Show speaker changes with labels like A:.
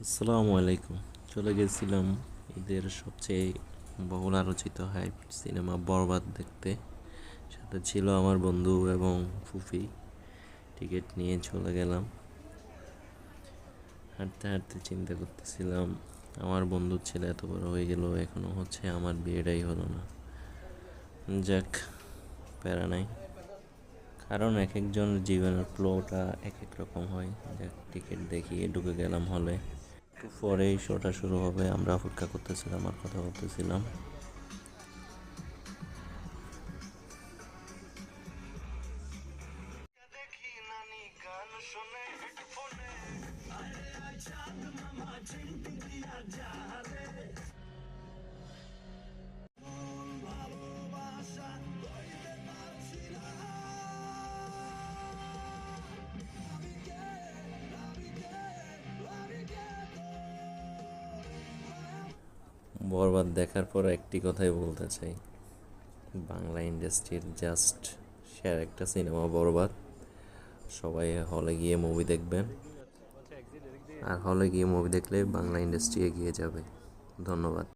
A: আসসালামু আলাইকুম। চলে গেছিলাম ঈদের সবচেয়ে বহুল আলোচিত হাইপ সিনেমা বরবাদ দেখতে। সাথে ছিল আমার বন্ধু এবং ফুফি। টিকিট নিয়ে চলে গেলাম। হাঁটতে হাঁটতে চিন্তা করতেছিলাম, আমার বন্ধুর ছেলে এত বড় হয়ে গেল, এখনো হচ্ছে আমার বিয়েটাই হলো না। যাক, প্যারা নাই। কারণ এক একজন জীবনের ফ্লোটা এক এক রকম হয়। যাক, টিকিট দেখিয়ে ঢুকে গেলাম হলে। একটু পরেই শোটা শুরু হবে, আমরা অপেক্ষা করতেছিলাম আর কথা বলতেছিলাম। বরবাদ দেখার পর একটি কথাই বলতে চাই, বাংলা ইন্ডাস্ট্রির জাস্ট সেরা একটা সিনেমা বরবাদ। সবাই হলে গিয়ে মুভি দেখবেন, আর হলে গিয়ে মুভি দেখলে বাংলা ইন্ডাস্ট্রি এগিয়ে যাবে। ধন্যবাদ।